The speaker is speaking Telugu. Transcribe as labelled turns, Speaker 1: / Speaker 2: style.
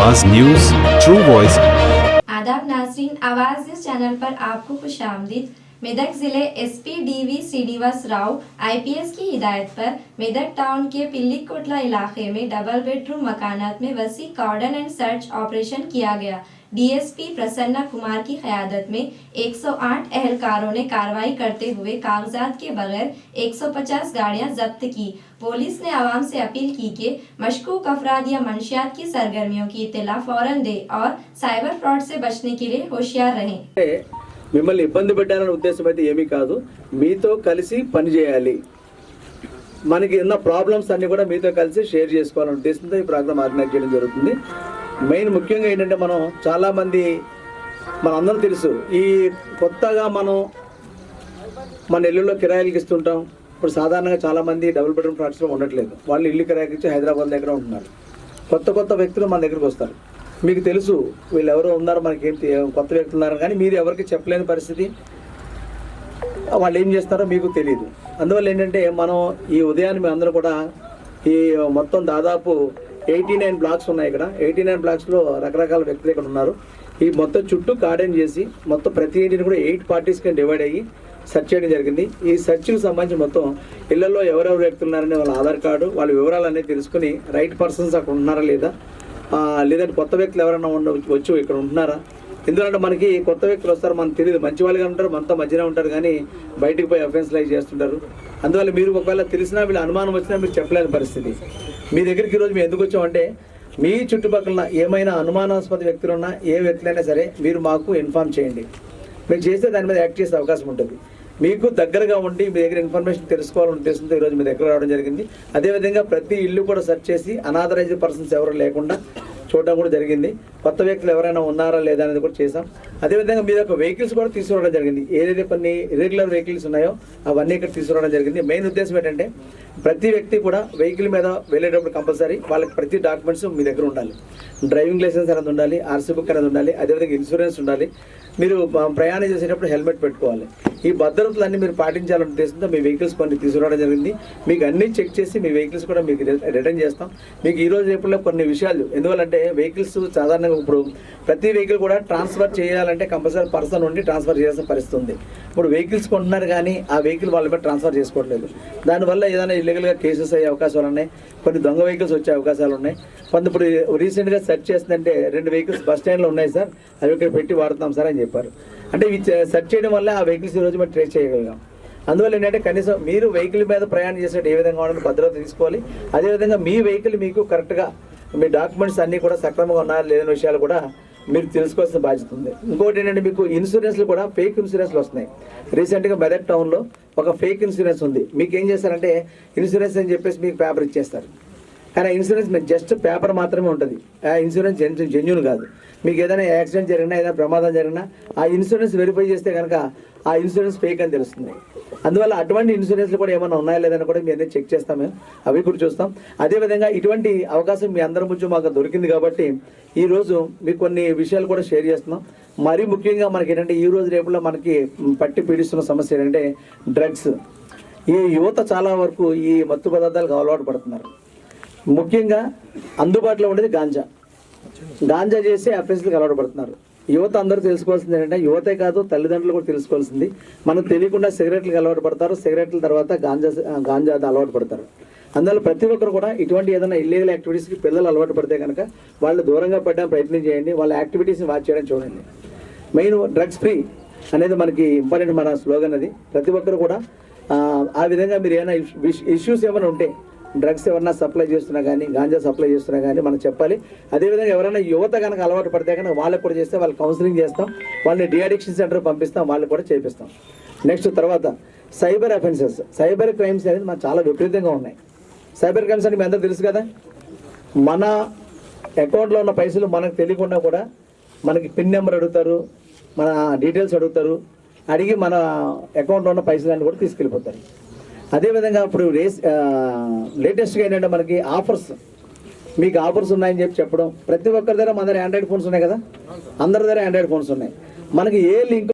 Speaker 1: आवाज न्यूज, ट्रू वॉइस।
Speaker 2: आदाब नाज़रीन, आवाज़ न्यूज़ चैनल पर आपको खुशामदीद। मेदक जिले SP DV Srinivas Rao IPS की हिदायत पर मेदक टाउन के पिल्ली कोटला इलाके में डबल बेडरूम मकानात में वसी कॉर्डन एंड सर्च ऑपरेशन किया गया। डीएसपी प्रसन्ना कुमार की क़यादत में 108 एहलकारों ने कार्रवाई करते हुए कागजात के बगैर 150 गाड़ियां जब्त की। पुलिस ने आवाम से अपील की कि मशकूक अफराद या मंशियात की सरगर्मियों की इत्तला फौरन दे और साइबर फ्रॉड से बचने के लिए होशियार रहें।
Speaker 3: మిమ్మల్ని ఇబ్బంది పెట్టాలనే ఉద్దేశం అయితే ఏమీ కాదు, మీతో కలిసి పని చేయాలి, మనకి ఉన్న ప్రాబ్లమ్స్ అన్ని కూడా మీతో కలిసి షేర్ చేసుకోవాలనే ఉద్దేశంతో ఈ ప్రోగ్రామ్ ఆర్గనైజ్ చేయడం జరుగుతుంది. మెయిన్ ముఖ్యంగా ఏంటంటే మనం చాలామంది మనందరం తెలుసు, ఈ కొత్తగా మన ఇళ్ళలో కిరాయిలకి ఇస్తుంటాం. ఇప్పుడు సాధారణంగా చాలామంది డబుల్ బెడ్రూమ్ ఫ్లాట్స్లో ఉండట్లేదు, వాళ్ళు ఇల్లు కిరాయికి ఇచ్చి హైదరాబాద్ దగ్గర ఉంటున్నారు. కొత్త వ్యక్తులు మన దగ్గరికి వస్తారు. మీకు తెలుసు వీళ్ళు ఎవరో ఉన్నారు, మనకేం కొత్త వ్యక్తులు ఉన్నారు, కానీ మీరు ఎవరికి చెప్పలేని పరిస్థితి, వాళ్ళు ఏం చేస్తారో మీకు తెలియదు. అందువల్ల ఏంటంటే మనం ఈ ఉదయాన్ని మేము అందరూ కూడా ఈ మొత్తం దాదాపు 89 బ్లాక్స్ ఉన్నాయి. ఇక్కడ 89 బ్లాక్స్లో రకరకాల వ్యక్తులు ఇక్కడ ఉన్నారు. ఈ మొత్తం చుట్టూ గార్డెన్ చేసి మొత్తం ప్రతి ఇంటిని కూడా 8 పార్టీస్కి డివైడ్ అయ్యి సెర్చ్ చేయడం జరిగింది. ఈ సెర్చ్కి సంబంధించి మొత్తం ఇళ్లలో ఎవరెవరు వ్యక్తులు ఉన్నారని వాళ్ళ ఆధార్ కార్డు, వాళ్ళ వివరాలన్నీ తెలుసుకుని రైట్ పర్సన్స్ అక్కడ ఉన్నారా లేదంటే కొత్త వ్యక్తులు ఎవరైనా వచ్చి ఇక్కడ ఉంటున్నారా. ఎందుకంటే మనకి కొత్త వ్యక్తులు వస్తారు, మనకు తెలియదు, మంచి వాళ్ళుగా ఉంటారు, మనతో మధ్యనే ఉంటారు, కానీ బయటకు పోయి అఫెన్స్ లైక్ చేస్తుంటారు. అందువల్ల మీరు ఒకవేళ తెలిసినా వీళ్ళు అనుమానం వచ్చినా మీరు చెప్పలేని పరిస్థితి. మీ దగ్గరికి ఈరోజు మేము ఎందుకు వచ్చామంటే, మీ చుట్టుపక్కల ఏమైనా అనుమానాస్పద వ్యక్తులు ఉన్నా, ఏ వ్యక్తులైనా సరే మీరు మాకు ఇన్ఫార్మ్ చేయండి. మీరు చేస్తే దాని మీద యాక్ట్ చేసే అవకాశం ఉంటుంది. మీకు దగ్గరగా ఉండి మీ దగ్గర ఇన్ఫర్మేషన్ తెలుసుకోవాలని ఉద్దేశంతో ఈరోజు మీ దగ్గర రావడం జరిగింది. అదేవిధంగా ప్రతి ఇల్లు కూడా సెర్చ్ చేసి అనాథరైజ్డ్ పర్సన్స్ ఎవరు లేకుండా చూడడం కూడా జరిగింది. కొత్త వ్యక్తులు ఎవరైనా ఉన్నారా లేదా అనేది కూడా చేసాం. అదేవిధంగా మీ యొక్క వెహికల్స్ కూడా తీసుకురావడం జరిగింది. ఏదైతే కొన్ని ఇర్రెగ్యులర్ వెహికల్స్ ఉన్నాయో అవన్నీ ఇక్కడ తీసుకురావడం జరిగింది. మెయిన్ ఉద్దేశం ఏంటంటే, ప్రతి వ్యక్తి కూడా వెహికల్ మీద వెళ్ళేటప్పుడు కంపల్సరీ వాళ్ళకి ప్రతి డాక్యుమెంట్స్ మీ దగ్గర ఉండాలి. డ్రైవింగ్ లైసెన్స్ అనేది ఉండాలి, ఆర్సీ బుక్ అనేది ఉండాలి, అదేవిధంగా ఇన్సూరెన్స్ ఉండాలి. మీరు ప్రయాణం చేసేటప్పుడు హెల్మెట్ పెట్టుకోవాలి. ఈ భద్రతలన్నీ మీరు పాటించాలనే ఉద్దేశంతో మీ వెహికల్స్ కొన్ని తీసుకురావడం జరిగింది. మీకు అన్నీ చెక్ చేసి మీ వెహికల్స్ కూడా మీకు రిటర్న్ చేస్తాం. మీకు ఈరోజు రేపులో కొన్ని విషయాలు, ఎందువల్లంటే వెహికల్స్ సాధారణంగా ఇప్పుడు ప్రతి వెహికల్ కూడా ట్రాన్స్ఫర్ చేయాలంటే కంపల్సరీ పర్సన్ ఉండి ట్రాన్స్ఫర్ చేయాల్సిన పరిస్థితి ఉంది. ఇప్పుడు వెహికల్స్ కొంటున్నారు కానీ ఆ వెహికల్ వాళ్ళ మీద ట్రాన్స్ఫర్ చేసుకోవట్లేదు. దానివల్ల ఏదైనా ఇల్లీగల్గా కేసెస్ అయ్యే అవకాశాలు ఉన్నాయి, కొన్ని దొంగ వెహికల్స్ వచ్చే అవకాశాలు ఉన్నాయి. ఇప్పుడు రీసెంట్గా సెర్చ్ చేస్తుందంటే 2 వెహికల్స్ బస్ స్టాండ్లో ఉన్నాయి సార్, అవి ఇక్కడ పెట్టి వాడుతున్నాం సార్ అని చెప్పారు. అంటే ఇవి సెర్చ్ చేయడం వల్ల ఆ వెహికల్స్ ఈరోజు మనం ట్రేస్ చేయగలిగాం. అందువల్ల ఏంటంటే కనీసం మీరు వెహికల్ మీద ప్రయాణం చేసేటప్పుడు ఏ విధంగా ఉండాలని భద్రత తీసుకోవాలి. అదేవిధంగా మీ వెహికల్ మీకు కరెక్ట్గా మీ డాక్యుమెంట్స్ అన్నీ కూడా సక్రమంగా ఉన్నాయా లేని విషయాలు కూడా మీరు తెలుసుకోవాల్సిన బాధ్యత ఉంది. ఇంకోటి ఏంటంటే, మీకు ఇన్సూరెన్స్లు కూడా ఫేక్ ఇన్సూరెన్స్లు వస్తున్నాయి. రీసెంట్గా మెదక్ టౌన్లో ఒక ఫేక్ ఇన్సూరెన్స్ ఉంది. మీకు ఏం చేస్తారంటే, ఇన్సూరెన్స్ అని చెప్పేసి మీకు పేపర్ ఇచ్చేస్తారు, కానీ ఆ ఇన్సూరెన్స్ మీకు జస్ట్ పేపర్ మాత్రమే ఉంటుంది. ఆ ఇన్సూరెన్స్ జెన్యూన్ కాదు. మీకు ఏదైనా యాక్సిడెంట్ జరిగినా, ఏదైనా ప్రమాదం జరిగినా ఆ ఇన్సూరెన్స్ వెరిఫై చేస్తే కనుక ఆ ఇన్సూరెన్స్ ఫేక్ అని తెలుస్తుంది. అందువల్ల అటువంటి ఇన్సూరెన్స్లు కూడా ఏమైనా ఉన్నాయా లేదని కూడా మేము చెక్ చేస్తాం, మేము అవి కూడా చూస్తాం. అదేవిధంగా ఇటువంటి అవకాశం మీ అందరి ముందు మాకు దొరికింది కాబట్టి ఈరోజు మీకు కొన్ని విషయాలు కూడా షేర్ చేస్తున్నాం. మరీ ముఖ్యంగా మనకి ఏంటంటే, ఈ రోజు రేపులో మనకి పట్టి పీడిస్తున్న సమస్య ఏంటంటే డ్రగ్స్. ఈ యువత చాలా వరకు ఈ మత్తు పదార్థాలకు అలవాటు పడుతున్నారు. ముఖ్యంగా అందుబాటులో ఉండేది గాంజా చేసి అఫెన్స్లకు అలవాటు పడుతున్నారు. యువత అందరూ తెలుసుకోవాల్సింది ఏంటంటే, యువతే కాదు తల్లిదండ్రులు కూడా తెలుసుకోవాల్సింది, మనకు తెలియకుండా సిగరెట్లకు అలవాటు పడతారు, సిగరెట్ల తర్వాత గాంజా అలవాటు పడతారు. అందువల్ల ప్రతి ఒక్కరు కూడా ఇటువంటి ఏదైనా ఇల్లీగల్ యాక్టివిటీస్కి పిల్లలు అలవాటు పడితే కనుక వాళ్ళు దూరంగా పెట్టడానికి ప్రయత్నం చేయండి, వాళ్ళ యాక్టివిటీస్ని వాచ్ చేయడం చూడండి. మెయిన్ డ్రగ్స్ ఫ్రీ అనేది మనకి ఇంపార్టెంట్, మన స్లోగన్ అది. ప్రతి ఒక్కరు కూడా ఆ విధంగా మీరు ఏమైనా ఇష్యూస్ ఏమైనా ఉంటే, డ్రగ్స్ ఎవరైనా సప్లై చేస్తున్నా కానీ, గాంజా సప్లై చేస్తున్నా కానీ మనం చెప్పాలి. అదేవిధంగా ఎవరైనా యువత కనుక అలవాటు పడితే కనుక వాళ్ళకి కూడా చేస్తే వాళ్ళకి కౌన్సిలింగ్ చేస్తాం, వాళ్ళని డిఅడిక్షన్ సెంటర్ పంపిస్తాం, వాళ్ళకి కూడా చేపిస్తాం. నెక్స్ట్ తర్వాత సైబర్ అఫెన్సెస్, సైబర్ క్రైమ్స్ అనేది మనకు చాలా విపరీతంగా ఉన్నాయి. సైబర్ క్రైమ్స్ అని మీ అందరూ తెలుసు కదా, మన అకౌంట్లో ఉన్న పైసలు మనకు తెలియకుండా కూడా మనకి పిన్ నెంబర్ అడుగుతారు, మన డీటెయిల్స్ అడుగుతారు, అడిగి మన అకౌంట్లో ఉన్న పైసలన్నీ కూడా తీసుకెళ్ళిపోతారు. అదేవిధంగా ఇప్పుడు లేటెస్ట్గా ఏంటంటే మనకి ఆఫర్స్, మీకు ఆఫర్స్ ఉన్నాయని చెప్పడం. ప్రతి ఒక్కరి దగ్గర మన దగ్గర ఆండ్రాయిడ్ ఫోన్స్ ఉన్నాయి కదా, అందరి దగ్గర ఆండ్రాయిడ్ ఫోన్స్ ఉన్నాయి. మనకి ఏ లింక్